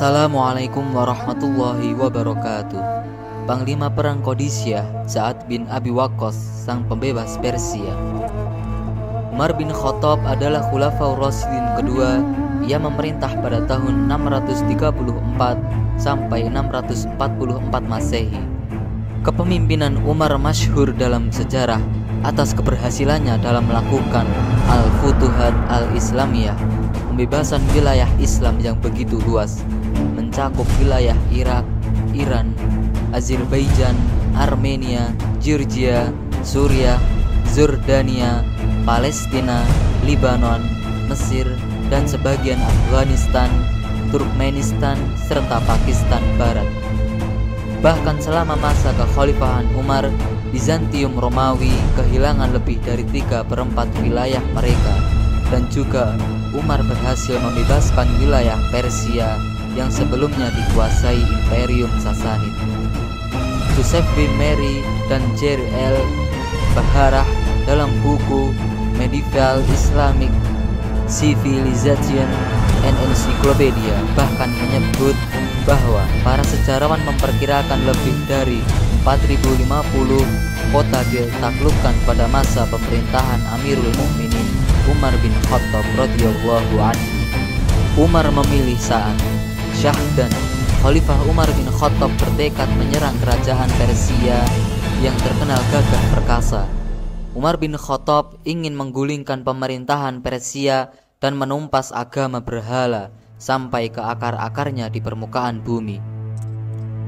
Assalamualaikum warahmatullahi wabarakatuh. Panglima Perang Qadisiyah Sa'ad bin Abi Waqqas, sang pembebas Persia. Umar bin Khattab adalah Khulafaur Rasyidin kedua. Ia memerintah pada tahun 634 sampai 644 Masehi. Kepemimpinan Umar masyhur dalam sejarah atas keberhasilannya dalam melakukan Al-Futuhat Al-Islamiyah, pembebasan wilayah Islam yang begitu luas, mencakup wilayah Irak, Iran, Azerbaijan, Armenia, Georgia, Suriah, Jordania, Palestina, Lebanon, Mesir, dan sebagian Afghanistan, Turkmenistan, serta Pakistan Barat. Bahkan selama masa kekhalifahan Umar, Bizantium Romawi kehilangan lebih dari 3/4 wilayah mereka, dan juga Umar berhasil membebaskan wilayah Persia yang sebelumnya dikuasai Imperium Sasanid. Joseph bin Mary dan Jerry L. Baharah dalam buku Medieval Islamic Civilization and Encyclopedia bahkan menyebut bahwa para sejarawan memperkirakan lebih dari 4050 kota ditaklukkan pada masa pemerintahan Amirul Mukminin Umar bin Khattab radhiyallahu anhu. Umar memilih saat Syah dan Khalifah Umar bin Khattab bertekad menyerang kerajaan Persia yang terkenal gagah perkasa. Umar bin Khattab ingin menggulingkan pemerintahan Persia dan menumpas agama berhala sampai ke akar-akarnya di permukaan bumi.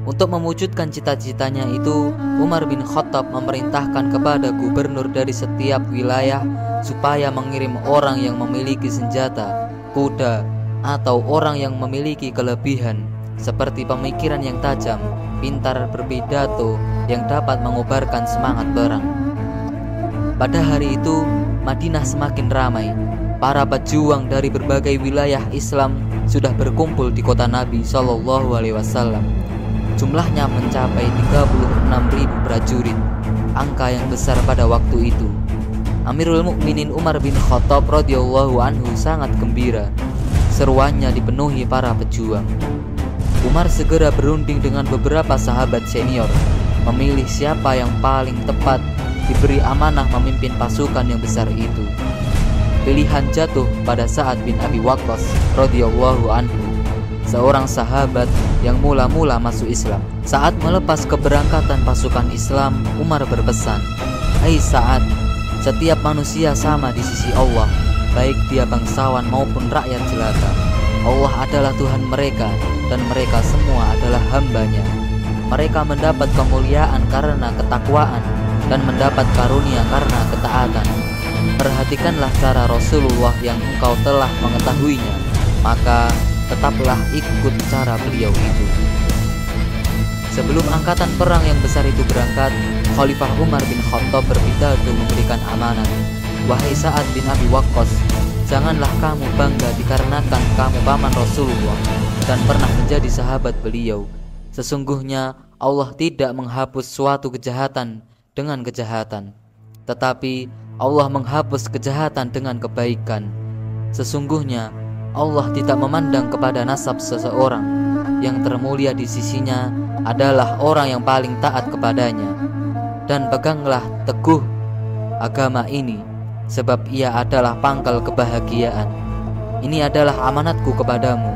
Untuk mewujudkan cita-citanya itu, Umar bin Khattab memerintahkan kepada gubernur dari setiap wilayah supaya mengirim orang yang memiliki senjata, kuda, atau orang yang memiliki kelebihan seperti pemikiran yang tajam, pintar berpidato, yang dapat mengobarkan semangat perang. Pada hari itu, Madinah semakin ramai. Para pejuang dari berbagai wilayah Islam sudah berkumpul di kota Nabi SAW. Jumlahnya mencapai 36.000 prajurit, angka yang besar pada waktu itu. Amirul Mukminin Umar bin Khattab radhiyallahu anhu sangat gembira. Seruannya dipenuhi para pejuang. Umar segera berunding dengan beberapa sahabat senior, memilih siapa yang paling tepat diberi amanah memimpin pasukan yang besar itu. Pilihan jatuh pada Sa'ad bin Abi Waqqas radhiyallahu anhu, seorang sahabat yang mula-mula masuk Islam. Saat melepas keberangkatan pasukan Islam, Umar berpesan, "Hai Sa'ad, setiap manusia sama di sisi Allah, baik dia bangsawan maupun rakyat jelata. Allah adalah Tuhan mereka dan mereka semua adalah hamba-Nya. Mereka mendapat kemuliaan karena ketakwaan dan mendapat karunia karena ketaatan. Perhatikanlah cara Rasulullah yang engkau telah mengetahuinya, maka tetaplah ikut cara beliau itu." Sebelum angkatan perang yang besar itu berangkat, Khalifah Umar bin Khattab berpidato memberikan amanat, "Wahai Sa'ad bin Abi Waqqas, janganlah kamu bangga dikarenakan kamu paman Rasulullah dan pernah menjadi sahabat beliau. Sesungguhnya Allah tidak menghapus suatu kejahatan dengan kejahatan, tetapi Allah menghapus kejahatan dengan kebaikan. Sesungguhnya Allah tidak memandang kepada nasab seseorang. Yang termulia di sisinya adalah orang yang paling taat kepadanya. Dan peganglah teguh agama ini, sebab ia adalah pangkal kebahagiaan. Ini adalah amanatku kepadamu.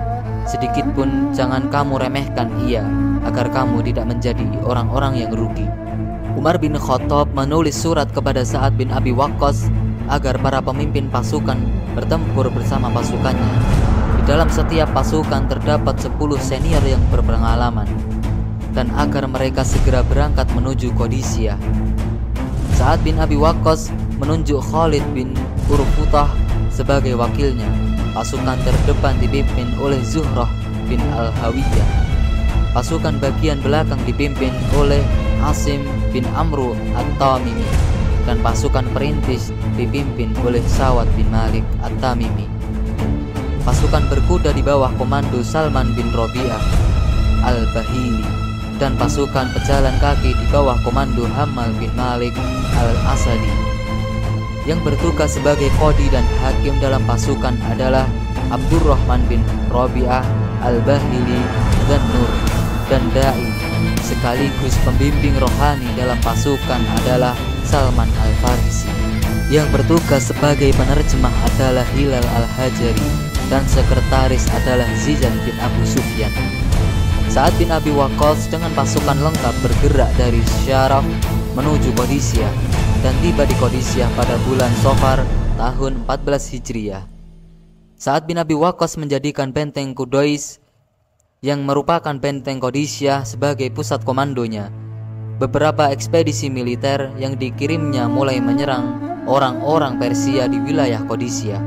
Sedikit pun jangan kamu remehkan ia, agar kamu tidak menjadi orang-orang yang rugi." Umar bin Khattab menulis surat kepada Sa'ad bin Abi Waqqas agar para pemimpin pasukan bertempur bersama pasukannya. Di dalam setiap pasukan terdapat 10 senior yang berpengalaman, dan agar mereka segera berangkat menuju Qadisiyah. Sa'ad bin Abi Waqqas menunjuk Khalid bin Urfutah sebagai wakilnya. Pasukan terdepan dipimpin oleh Zuhrah bin Al-Hawiyah. Pasukan bagian belakang dipimpin oleh Asim bin Amru At-Tamimi, dan pasukan perintis dipimpin oleh Sawad bin Malik At-Tamimi. Pasukan berkuda di bawah komando Salman bin Rabi'ah Al-Bahili, dan pasukan pejalan kaki di bawah komando Hammal bin Malik Al-Asadi. Yang bertugas sebagai qadi dan hakim dalam pasukan adalah Abdurrahman bin Rabi'ah Al-Bahili, dan Nur, dan Da'i sekaligus pembimbing rohani dalam pasukan adalah Salman Al-Farisi. Yang bertugas sebagai penerjemah adalah Hilal Al-Hajari, dan sekretaris adalah Ziyad bin Abu Sufyan. Sa'ad bin Abi Waqqas dengan pasukan lengkap bergerak dari Syaraf menuju Qadisiyah dan tiba di Qadisiyah pada bulan Safar tahun 14 Hijriah. Sa'ad bin Abi Waqqas menjadikan benteng Qudais yang merupakan benteng Qadisiyah sebagai pusat komandonya. Beberapa ekspedisi militer yang dikirimnya mulai menyerang orang-orang Persia di wilayah Qadisiyah.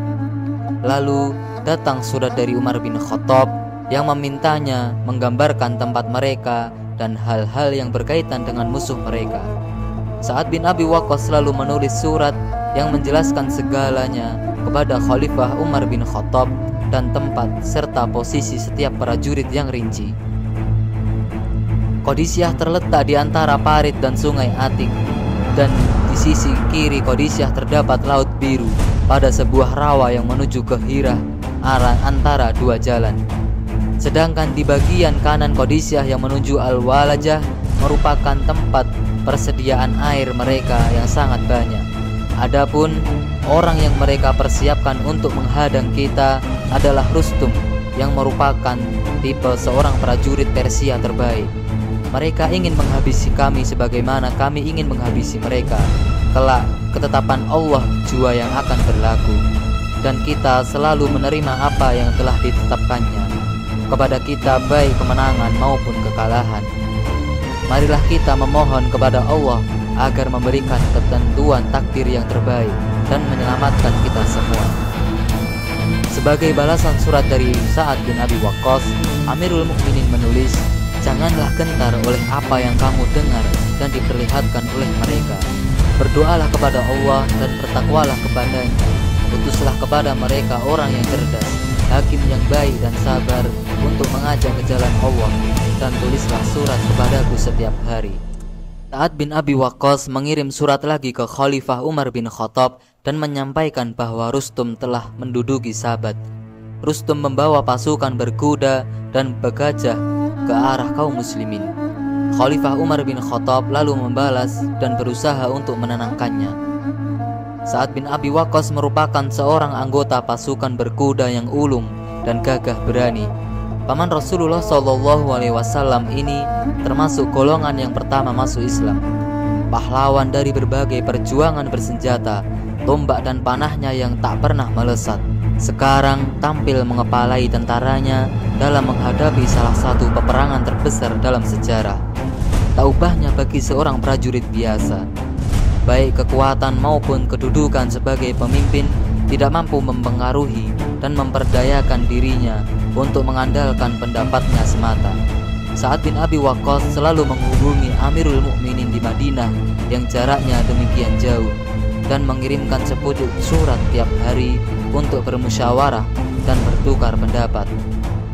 Lalu datang surat dari Umar bin Khattab yang memintanya menggambarkan tempat mereka dan hal-hal yang berkaitan dengan musuh mereka. Sa'ad bin Abi Waqqas selalu menulis surat yang menjelaskan segalanya kepada Khalifah Umar bin Khattab dan tempat serta posisi setiap prajurit yang rinci. Qadisiyah terletak di antara Parit dan Sungai Atik, dan di sisi kiri Qadisiyah terdapat Laut Biru pada sebuah rawa yang menuju ke Hirah antara dua jalan. Sedangkan di bagian kanan Qadisiyah yang menuju Al-Walajah merupakan tempat persediaan air mereka yang sangat banyak. Adapun orang yang mereka persiapkan untuk menghadang kita adalah Rustum, yang merupakan tipe seorang prajurit Persia terbaik. Mereka ingin menghabisi kami sebagaimana kami ingin menghabisi mereka. Kelak ketetapan Allah jua yang akan berlaku, dan kita selalu menerima apa yang telah ditetapkannya kepada kita, baik kemenangan maupun kekalahan. Marilah kita memohon kepada Allah agar memberikan ketentuan takdir yang terbaik dan menyelamatkan kita semua. Sebagai balasan surat dari Sa'ad bin Abi Waqqas, Amirul Mukminin menulis, "Janganlah gentar oleh apa yang kamu dengar dan diperlihatkan oleh mereka. Berdoalah kepada Allah dan bertakwalah kepadanya. Utuslah kepada mereka orang yang cerdas, hakim yang baik dan sabar untuk mengajak ke jalan Allah, dan tulislah surat kepadaku setiap hari." Sa'ad bin Abi Waqqas mengirim surat lagi ke Khalifah Umar bin Khattab dan menyampaikan bahwa Rustum telah menduduki Sabat. Rustum membawa pasukan berkuda dan bergajah ke arah kaum muslimin. Khalifah Umar bin Khattab lalu membalas dan berusaha untuk menenangkannya. Sa'ad bin Abi Waqqas merupakan seorang anggota pasukan berkuda yang ulung dan gagah berani. Paman Rasulullah SAW ini termasuk golongan yang pertama masuk Islam. Pahlawan dari berbagai perjuangan bersenjata, tombak dan panahnya yang tak pernah melesat, sekarang tampil mengepalai tentaranya dalam menghadapi salah satu peperangan terbesar dalam sejarah. Tak ubahnya bagi seorang prajurit biasa, baik kekuatan maupun kedudukan sebagai pemimpin tidak mampu mempengaruhi dan memperdayakan dirinya untuk mengandalkan pendapatnya semata. Sa'ad bin Abi Waqqas selalu menghubungi Amirul Mukminin di Madinah yang jaraknya demikian jauh, dan mengirimkan sepucuk surat tiap hari untuk bermusyawarah dan bertukar pendapat.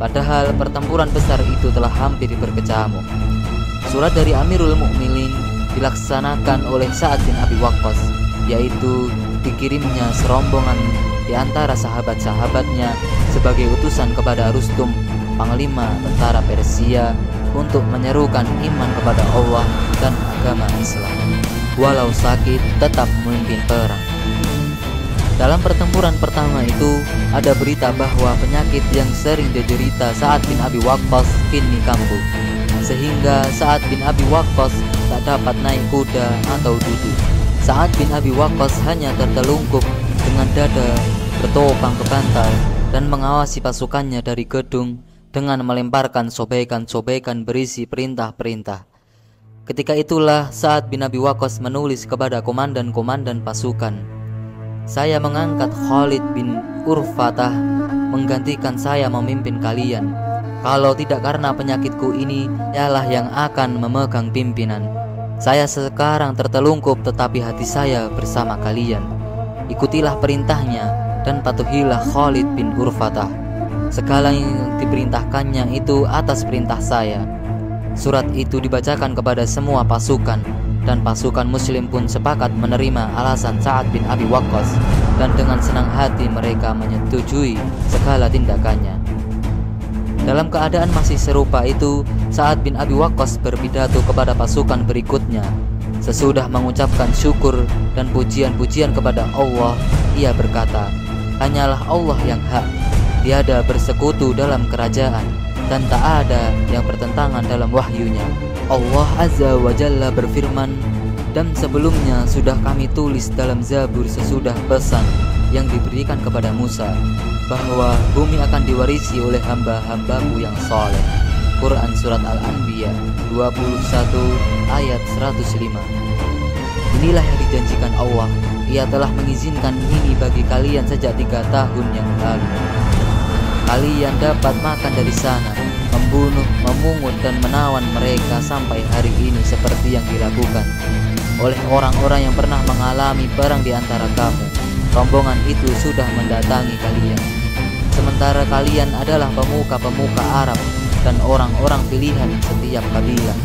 Padahal pertempuran besar itu telah hampir berkecamuk. Surat dari Amirul Mukminin dilaksanakan oleh Sa'ad bin Abi Waqqas, yaitu dikirimnya serombongan di antara sahabat-sahabatnya sebagai utusan kepada Rustum, panglima tentara Persia, untuk menyerukan iman kepada Allah dan agama Islam. Walau sakit, tetap memimpin perang. Dalam pertempuran pertama itu, ada berita bahwa penyakit yang sering diderita Sa'ad bin Abi Waqqas kini kambuh, sehingga Sa'ad bin Abi Waqqas tak dapat naik kuda atau duduk. Sa'ad bin Abi Waqqas hanya tertelungkup dengan dada bertopang ke bantal dan mengawasi pasukannya dari gedung dengan melemparkan sobekan-sobekan berisi perintah-perintah. Ketika itulah Sa'ad bin Abi Waqqas menulis kepada komandan-komandan pasukan, "Saya mengangkat Khalid bin Urfatah menggantikan saya memimpin kalian. Kalau tidak karena penyakitku ini, ialah yang akan memegang pimpinan. Saya sekarang tertelungkup, tetapi hati saya bersama kalian. Ikutilah perintahnya dan patuhilah Khalid bin Urfatah. Segala yang diperintahkannya itu atas perintah saya." Surat itu dibacakan kepada semua pasukan, dan pasukan muslim pun sepakat menerima alasan Sa'ad bin Abi Waqqas, dan dengan senang hati mereka menyetujui segala tindakannya. Dalam keadaan masih serupa itu, Sa'ad bin Abi Waqqas berpidato kepada pasukan berikutnya. Sesudah mengucapkan syukur dan pujian-pujian kepada Allah, ia berkata, "Hanyalah Allah yang hak, tiada bersekutu dalam kerajaan, dan tak ada yang bertentangan dalam wahyunya." Allah Azza wa Jalla berfirman, "Dan sebelumnya sudah kami tulis dalam Zabur sesudah pesan yang diberikan kepada Musa, bahwa bumi akan diwarisi oleh hamba-hambaku yang soleh." Quran Surat Al-Anbiya 21 ayat 105. Inilah yang dijanjikan Allah. Ia telah mengizinkan ini bagi kalian sejak 3 tahun yang lalu. Kalian dapat makan dari sana, membunuh, memungut dan menawan mereka sampai hari ini seperti yang dilakukan oleh orang-orang yang pernah mengalami perang di antara kamu. Rombongan itu sudah mendatangi kalian, sementara kalian adalah pemuka-pemuka Arab dan orang-orang pilihan setiap kabilah.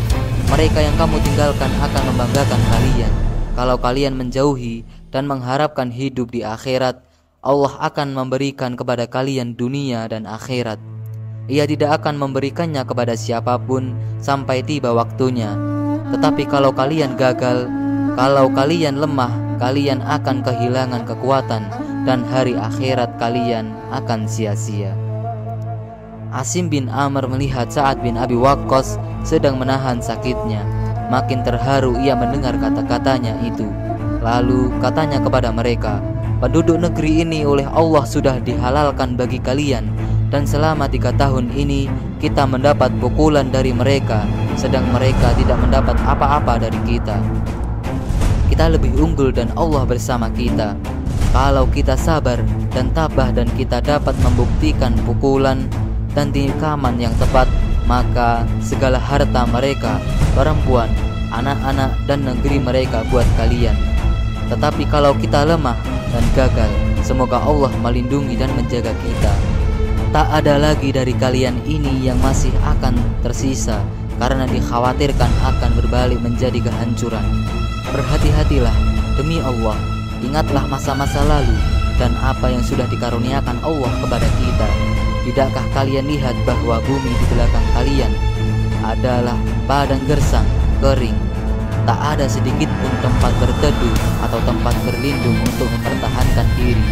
Mereka yang kamu tinggalkan akan membanggakan kalian. Kalau kalian menjauhi dan mengharapkan hidup di akhirat, Allah akan memberikan kepada kalian dunia dan akhirat. Ia tidak akan memberikannya kepada siapapun sampai tiba waktunya. Tetapi kalau kalian gagal, kalau kalian lemah, kalian akan kehilangan kekuatan dan hari akhirat kalian akan sia-sia. Asim bin Amr melihat Sa'ad bin Abi Waqqas sedang menahan sakitnya. Makin terharu ia mendengar kata-katanya itu. Lalu katanya kepada mereka, "Penduduk negeri ini oleh Allah sudah dihalalkan bagi kalian, dan selama 3 tahun ini kita mendapat pukulan dari mereka, sedang mereka tidak mendapat apa-apa dari kita. Kita lebih unggul dan Allah bersama kita. Kalau kita sabar dan tabah dan kita dapat membuktikan pukulan dan tikaman yang tepat, maka segala harta mereka, perempuan, anak-anak dan negeri mereka buat kalian. Tetapi kalau kita lemah dan gagal, semoga Allah melindungi dan menjaga kita. Tak ada lagi dari kalian ini yang masih akan tersisa, karena dikhawatirkan akan berbalik menjadi kehancuran. Berhati-hatilah, demi Allah, ingatlah masa-masa lalu dan apa yang sudah dikaruniakan Allah kepada kita. Tidakkah kalian lihat bahwa bumi di belakang kalian adalah padang gersang, kering? Tak ada sedikit pun tempat berteduh atau tempat berlindung untuk mempertahankan diri.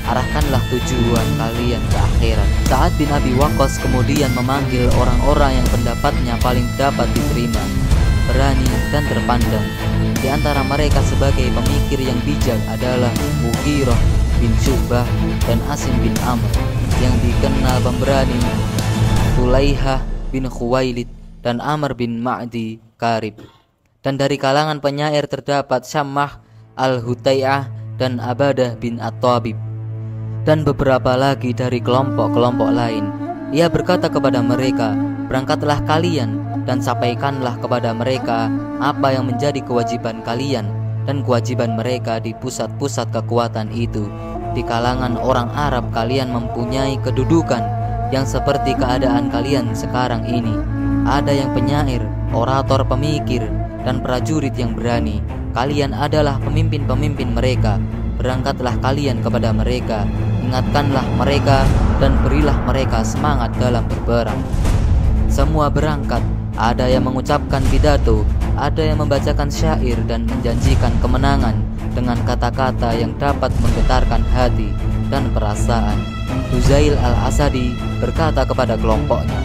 Arahkanlah tujuan kalian ke akhirat." Sa'ad bin Abi Waqqas kemudian memanggil orang-orang yang pendapatnya paling dapat diterima, berani dan terpandang. Di antara mereka sebagai pemikir yang bijak adalah Mughirah bin Syu'bah dan Asim bin Amr, yang dikenal pemberani Tulaihah bin Khuwailid dan Amr bin Ma'di Karib. Dan dari kalangan penyair terdapat Syammah al-Hutai'ah dan Abadah bin At-Tabib, dan beberapa lagi dari kelompok-kelompok lain. Ia berkata kepada mereka, "Berangkatlah kalian dan sampaikanlah kepada mereka apa yang menjadi kewajiban kalian dan kewajiban mereka di pusat-pusat kekuatan itu. Di kalangan orang Arab kalian mempunyai kedudukan yang seperti keadaan kalian sekarang ini. Ada yang penyair, orator, pemikir, dan prajurit yang berani. Kalian adalah pemimpin-pemimpin mereka. Berangkatlah kalian kepada mereka, ingatkanlah mereka dan berilah mereka semangat dalam berperang." Semua berangkat. Ada yang mengucapkan pidato, ada yang membacakan syair dan menjanjikan kemenangan dengan kata-kata yang dapat menggetarkan hati dan perasaan. Huzail al-Asadi berkata kepada kelompoknya,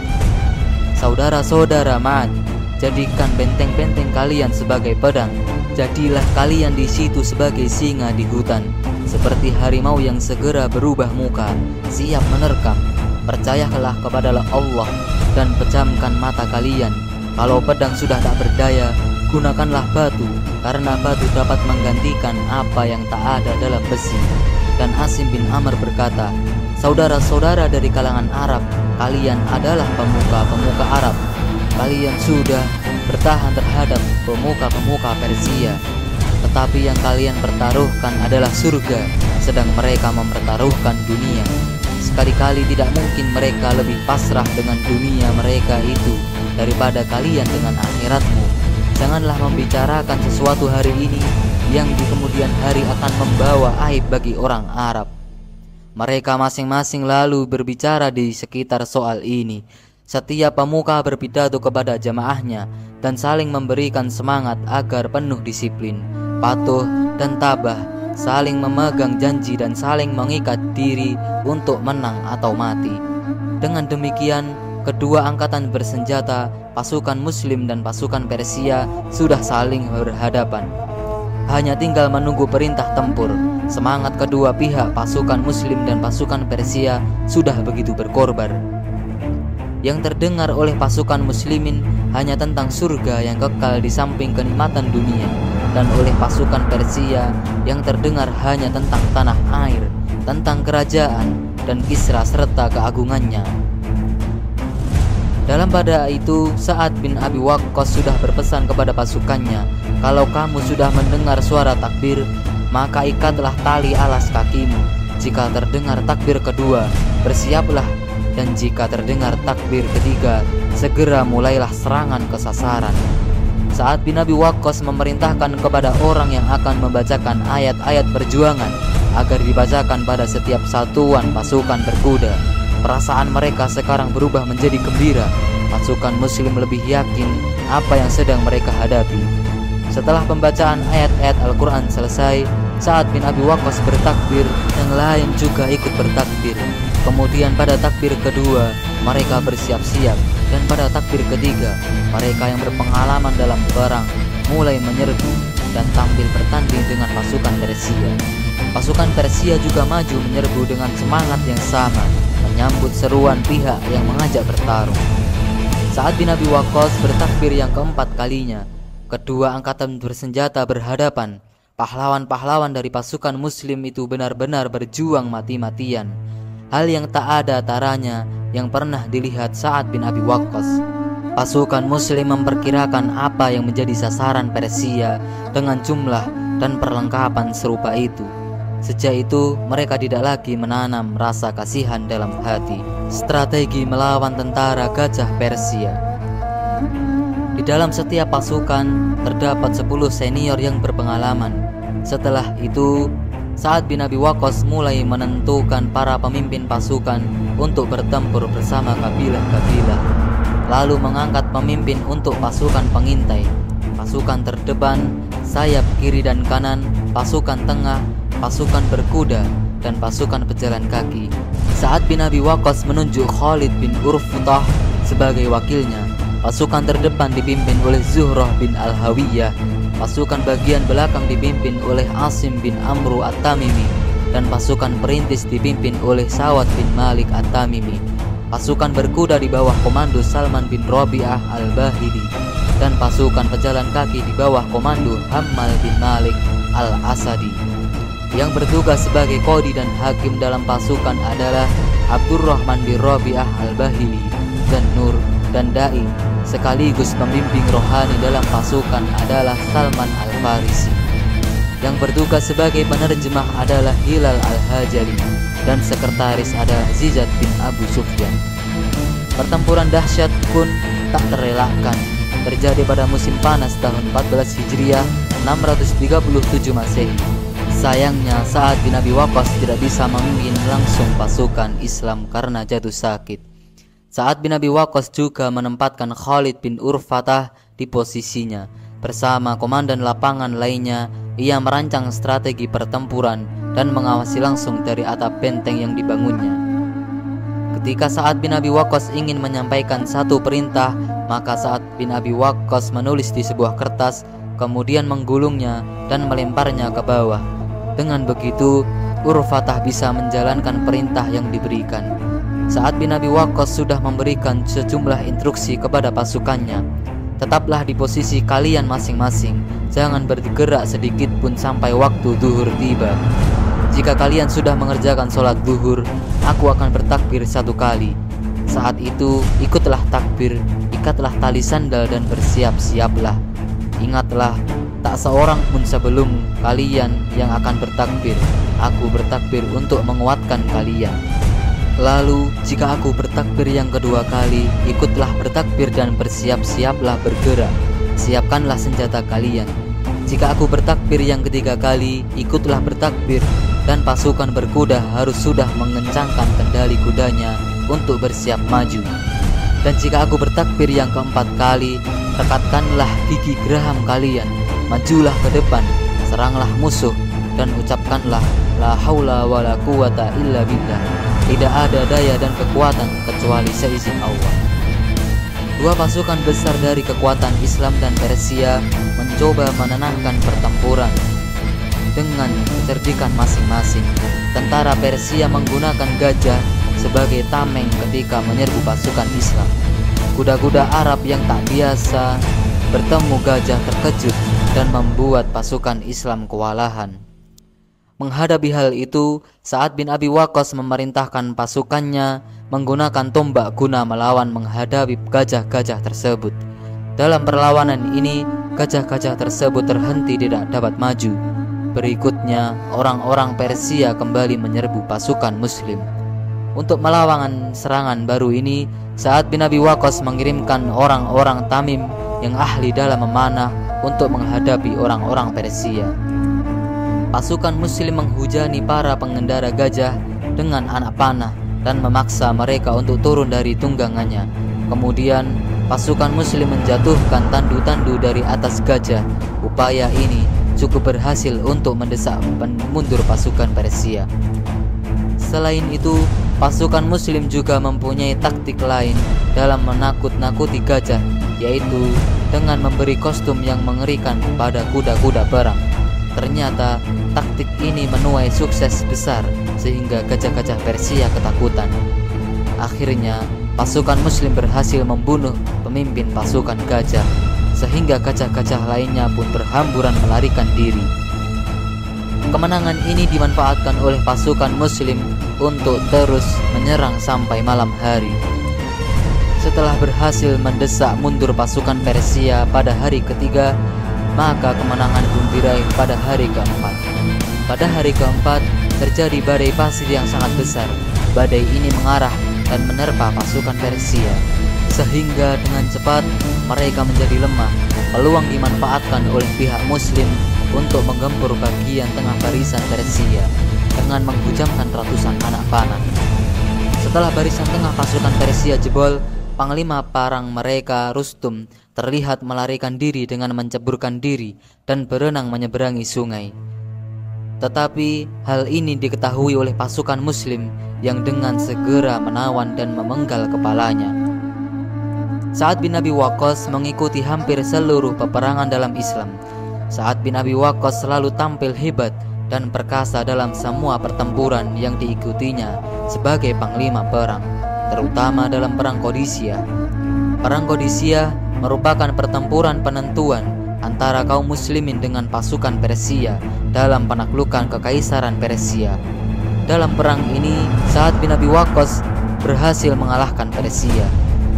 "Saudara-saudara Ma'ad, jadikan benteng-benteng kalian sebagai pedang. Jadilah kalian di situ sebagai singa di hutan, seperti harimau yang segera berubah muka, siap menerkam. Percayalah kepada Allah dan pejamkan mata kalian. Kalau pedang sudah tak berdaya, gunakanlah batu, karena batu dapat menggantikan apa yang tak ada dalam besi." Dan Asim bin Amr berkata, "Saudara-saudara dari kalangan Arab, kalian adalah pemuka-pemuka Arab. Kalian sudah bertahan terhadap pemuka-pemuka Persia, tetapi yang kalian pertaruhkan adalah surga, sedang mereka mempertaruhkan dunia. Sekali-kali tidak mungkin mereka lebih pasrah dengan dunia mereka itu daripada kalian dengan akhiratmu. Janganlah membicarakan sesuatu hari ini yang di kemudian hari akan membawa aib bagi orang Arab." Mereka masing-masing lalu berbicara di sekitar soal ini. Setiap pemuka berpidato kepada jamaahnya dan saling memberikan semangat agar penuh disiplin, patuh, dan tabah, saling memegang janji dan saling mengikat diri untuk menang atau mati. Dengan demikian, kedua angkatan bersenjata, pasukan Muslim dan pasukan Persia, sudah saling berhadapan. Hanya tinggal menunggu perintah tempur. Semangat kedua pihak, pasukan Muslim dan pasukan Persia, sudah begitu berkorban. Yang terdengar oleh pasukan Muslimin hanya tentang surga yang kekal di samping kenikmatan dunia, dan oleh pasukan Persia yang terdengar hanya tentang tanah air, tentang kerajaan dan Kisra serta keagungannya. Dalam pada itu, Sa'ad bin Abi Waqqas sudah berpesan kepada pasukannya, "Kalau kamu sudah mendengar suara takbir, maka ikatlah tali alas kakimu. Jika terdengar takbir kedua, bersiaplah, dan jika terdengar takbir ketiga, segera mulailah serangan ke sasaran." Sa'ad bin Abi Waqqas memerintahkan kepada orang yang akan membacakan ayat-ayat perjuangan agar dibacakan pada setiap satuan pasukan berkuda. Perasaan mereka sekarang berubah menjadi gembira. Pasukan Muslim lebih yakin apa yang sedang mereka hadapi. Setelah pembacaan ayat-ayat Al-Quran selesai, Sa'ad bin Abi Waqqas bertakbir, yang lain juga ikut bertakbir. Kemudian pada takbir kedua, mereka bersiap-siap, dan pada takbir ketiga, mereka yang berpengalaman dalam perang mulai menyerbu dan tampil bertanding dengan pasukan Persia. Pasukan Persia juga maju menyerbu dengan semangat yang sama, menyambut seruan pihak yang mengajak bertarung. Sa'ad bin Abi Waqqas bertakbir yang keempat kalinya. Kedua angkatan bersenjata berhadapan. Pahlawan-pahlawan dari pasukan Muslim itu benar-benar berjuang mati-matian. Hal yang tak ada taranya yang pernah dilihat Sa'ad bin Abi Waqqas. Pasukan Muslim memperkirakan apa yang menjadi sasaran Persia dengan jumlah dan perlengkapan serupa itu. Sejak itu mereka tidak lagi menanam rasa kasihan dalam hati. Strategi melawan tentara gajah Persia. Di dalam setiap pasukan terdapat 10 senior yang berpengalaman. Setelah itu, Sa'ad bin Abi Waqqas mulai menentukan para pemimpin pasukan untuk bertempur bersama kabilah-kabilah, lalu mengangkat pemimpin untuk pasukan pengintai, pasukan terdepan, sayap kiri dan kanan, pasukan tengah, pasukan berkuda, dan pasukan pejalan kaki. Sa'ad bin Abi Waqqas menunjuk Khalid bin Urfatah sebagai wakilnya. Pasukan terdepan dipimpin oleh Zuhrah bin Al-Hawiyah, pasukan bagian belakang dipimpin oleh Asim bin Amru At-Tamimi, dan pasukan perintis dipimpin oleh Sawad bin Malik At-Tamimi. Pasukan berkuda di bawah komando Salman bin Rabi'ah Al-Bahili, dan pasukan pejalan kaki di bawah komando Hammal bin Malik Al-Asadi. Yang bertugas sebagai qadi dan hakim dalam pasukan adalah Abdurrahman bin Rabi'ah Al-Bahili dan Nur dan Da'i. Sekaligus pembimbing rohani dalam pasukan adalah Salman Al-Farisi. Yang bertugas sebagai penerjemah adalah Hilal Al-Hajali, dan sekretaris adalah Ziyad bin Abu Sufyan. Pertempuran dahsyat pun tak terelakkan terjadi pada musim panas tahun 14 Hijriah 637 Masehi. Sayangnya Sa'ad bin Abi Waqqas tidak bisa memimpin langsung pasukan Islam karena jatuh sakit. Sa'ad bin Abi Waqqas juga menempatkan Khalid bin Urfatah di posisinya. Bersama komandan lapangan lainnya, ia merancang strategi pertempuran dan mengawasi langsung dari atap benteng yang dibangunnya. Ketika Sa'ad bin Abi Waqqas ingin menyampaikan satu perintah, maka Sa'ad bin Abi Waqqas menulis di sebuah kertas, kemudian menggulungnya dan melemparnya ke bawah. Dengan begitu, Urfatah bisa menjalankan perintah yang diberikan. Sa'ad bin Abi Waqqas sudah memberikan sejumlah instruksi kepada pasukannya. Tetaplah di posisi kalian masing-masing, jangan bergerak sedikit pun sampai waktu zuhur tiba. Jika kalian sudah mengerjakan sholat zuhur, aku akan bertakbir 1 kali. Saat itu ikutlah takbir, ikatlah tali sandal dan bersiap-siaplah. Ingatlah, tak seorang pun sebelum kalian yang akan bertakbir. Aku bertakbir untuk menguatkan kalian. Lalu jika aku bertakbir yang kedua kali, ikutlah bertakbir dan bersiap-siaplah bergerak. Siapkanlah senjata kalian. Jika aku bertakbir yang ketiga kali, ikutlah bertakbir, dan pasukan berkuda harus sudah mengencangkan kendali kudanya untuk bersiap maju. Dan jika aku bertakbir yang keempat kali, rekatkanlah gigi geraham kalian, majulah ke depan, seranglah musuh, dan ucapkanlah la haula wala quwata illa billah. Tidak ada daya dan kekuatan kecuali seizin Allah. Dua pasukan besar dari kekuatan Islam dan Persia mencoba menenangkan pertempuran dengan kecerdikan masing-masing. Tentara Persia menggunakan gajah sebagai tameng ketika menyerbu pasukan Islam. Kuda-kuda Arab yang tak biasa bertemu gajah terkejut dan membuat pasukan Islam kewalahan. Menghadapi hal itu, Sa'ad bin Abi Waqqas memerintahkan pasukannya menggunakan tombak guna melawan menghadapi gajah-gajah tersebut. Dalam perlawanan ini, gajah-gajah tersebut terhenti tidak dapat maju. Berikutnya, orang-orang Persia kembali menyerbu pasukan Muslim. Untuk melawan serangan baru ini, Sa'ad bin Abi Waqqas mengirimkan orang-orang Tamim yang ahli dalam memanah untuk menghadapi orang-orang Persia. Pasukan Muslim menghujani para pengendara gajah dengan anak panah dan memaksa mereka untuk turun dari tunggangannya. Kemudian, pasukan Muslim menjatuhkan tandu-tandu dari atas gajah. Upaya ini cukup berhasil untuk mendesak mundur pasukan Persia. Selain itu, pasukan Muslim juga mempunyai taktik lain dalam menakut-nakuti gajah, yaitu dengan memberi kostum yang mengerikan pada kuda-kuda perang. Ternyata taktik ini menuai sukses besar sehingga gajah-gajah Persia ketakutan. Akhirnya pasukan Muslim berhasil membunuh pemimpin pasukan gajah, sehingga gajah-gajah lainnya pun berhamburan melarikan diri. Kemenangan ini dimanfaatkan oleh pasukan Muslim untuk terus menyerang sampai malam hari. Setelah berhasil mendesak mundur pasukan Persia pada hari ketiga, maka kemenangan pun diraih pada hari keempat. Pada hari keempat terjadi badai pasir yang sangat besar. Badai ini mengarah dan menerpa pasukan Persia, sehingga dengan cepat mereka menjadi lemah. Peluang dimanfaatkan oleh pihak Muslim untuk menggempur bagian tengah barisan Persia dengan menghujamkan ratusan anak panah. Setelah barisan tengah pasukan Persia jebol, panglima perang mereka Rustum terlihat melarikan diri dengan menceburkan diri dan berenang menyeberangi sungai. Tetapi hal ini diketahui oleh pasukan Muslim yang dengan segera menawan dan memenggal kepalanya. Sa'ad bin Abi Waqqas mengikuti hampir seluruh peperangan dalam Islam. Sa'ad bin Abi Waqqas selalu tampil hebat dan perkasa dalam semua pertempuran yang diikutinya sebagai panglima perang, terutama dalam perang Qadisiyah. Perang Qadisiyah merupakan pertempuran penentuan antara kaum muslimin dengan pasukan Persia dalam penaklukan kekaisaran Persia. Dalam perang ini, Sa'ad bin Abi Waqqas berhasil mengalahkan Persia.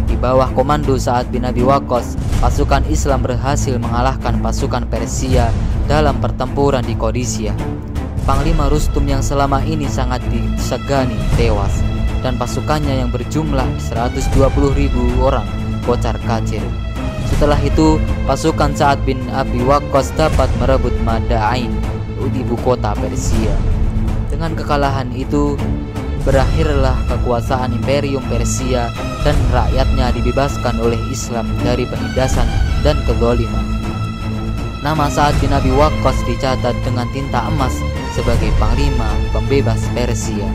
Di bawah komando Sa'ad bin Abi Waqqas, pasukan Islam berhasil mengalahkan pasukan Persia dalam pertempuran di Qadisiyah. Panglima Rustum yang selama ini sangat disegani tewas, dan pasukannya yang berjumlah 120.000 orang kocar kacir. Setelah itu, pasukan Sa'ad bin Abi Waqqas dapat merebut Madain, ibu kota Persia. Dengan kekalahan itu, berakhirlah kekuasaan Imperium Persia dan rakyatnya dibebaskan oleh Islam dari penindasan dan kezaliman. Nama Sa'ad bin Abi Waqqas dicatat dengan tinta emas sebagai panglima pembebas Persia.